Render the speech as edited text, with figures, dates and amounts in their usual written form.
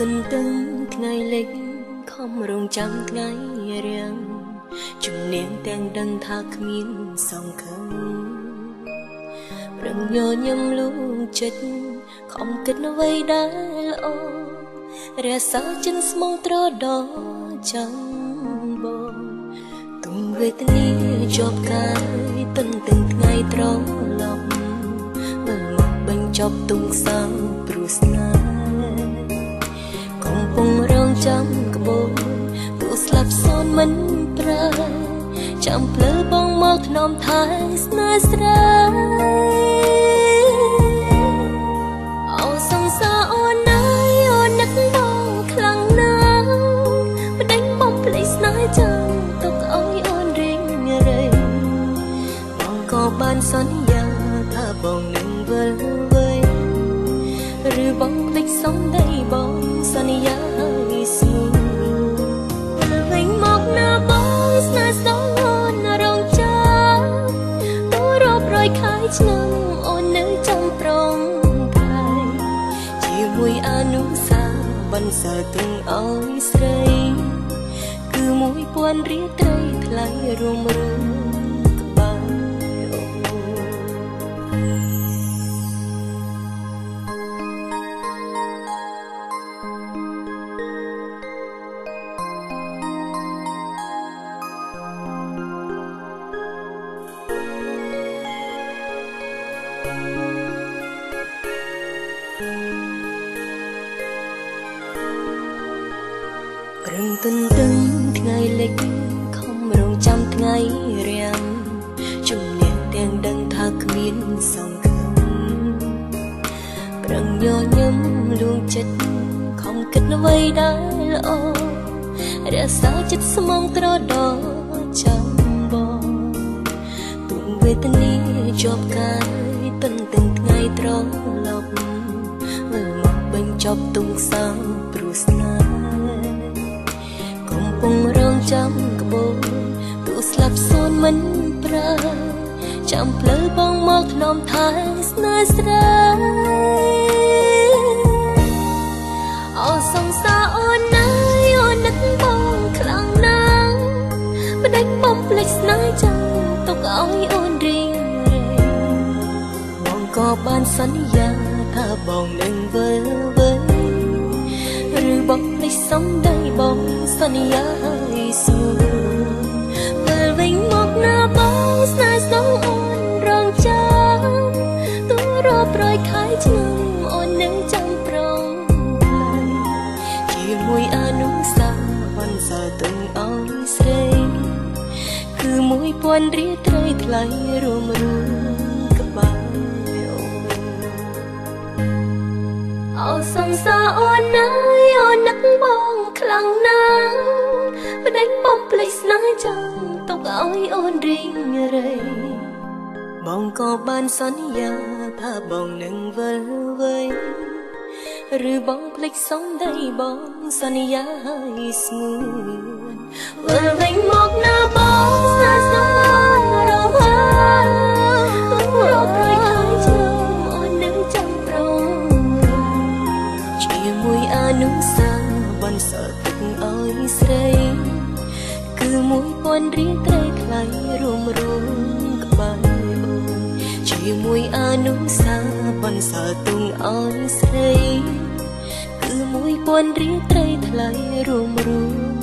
ទន្ទឹងថ្ងៃលិចខំរងចាំថ្ងៃរាំងជំនាញទាំងដឹងថាគ្មានសង្ឃឹមប្រឹងញញឹមលូចិត្តខំគិតអ្វីដែលល្អរក្សាចិនស្មងត្រដោចាំបងទុំវេទនាជាប់កាយទន្ទឹងថ្ងៃត្រឡប់មើលមកបញ្ចប់ទុំសៅព្រោះស្នេហ៍កំពុងរងចាំក្បូនទូស្លាប់សូនមិនប្រើចាំភ្លើបងមកធ្នមថែស្នេហ៍ស្រីអូសង្សារអូនណាយអូននឹកបងខ្លាំងណាស់បដិញបំភ្លេចស្នេហ៍ចាំទុកឲ្យអូនរៀងរៃបងក៏បានសន្យាថាបងនឹងវិលវ័យឬបងភ្លេចសំដីបងសន្យាឲ្យស្មូនវិញមកណាបងស្នេហ៍ស្ទងអូនរងចាំទូរាប់រយខែឆ្នាំអូននៅចាំប្រងកាយជាមួយអនុសាបន្សល់ទុំឲ្យស្រីគឺ1000រៀលត្រីថ្លៃរួមរួមក្បាលរឹងទន្ទឹងថ្ងៃលិចខំរងចាំថ្ងៃរាំងជំនាញទាំងដឹងថាគ្មានសង្ឃឹមប្រឹងញញឹមលួងចិត្តខំគិតអ្វីដែលល្អរក្សាចិត្តស្មងត្រដោចាំបងទុំវេទនាជាប់កាយទន្ទឹងថ្ងៃត្រឡប់មើលមកបញ្ចប់ទុំសៅព្រោះស្នេហ៍កំពុងរងចាំក្បូនទូស្លាប់សូនមិនប្រើចាំភ្លើបងមកធ្នមថែស្នេហ៍ស្រីអូសង្សារអូនណាយអូននឹកបងខ្លាំងណាស់បដិញបំភ្លេចស្នេហ៍ចាំទុកឲ្យអូនរៀងរៃបងក៏បានសន្យាថាបងនឹងវិលវ័យឬបងភ្លេចសំដីបងសន្យាឲ្យស្មូនពេលវិញមកណាបងស្នេហ៍ស្ទងអូនរងចាំទូរាប់រយខែឆ្នាំអូននឹងចាំប្រងកាយជាមួយអនុសាបន្សល់ទុំឲ្យស្រីគឺ1000រៀលត្រីថ្លៃរួមរួមក្បាលអូសង្សារអូនណាយអូននឹកបងខ្លាំងណាស់បដិញបំភ្លេចស្នេហ៍ចាំទុកឲ្យអូនរៀងរៃបងក៏បានសន្យាថាបងនឹងវិលវ័យឬបងភ្លេចសំដីបងសន្យាឲ្យស្ងួនវិលវិញមកណាបងស្នេហ៍ស្ទងរងហើរករយខែឆ្នាំអូននឹងចាំប្រងជាមួយអនុសាបន្សល់ទុកឲ្យស្រីគឺ1000រៀលត្រីថ្លៃរួមរួមក្បាលអូនជាមួយអនុសាបន្សល់ទុកឲ្យស្រីគឺ1000រៀលត្រីថ្លៃរួមរួម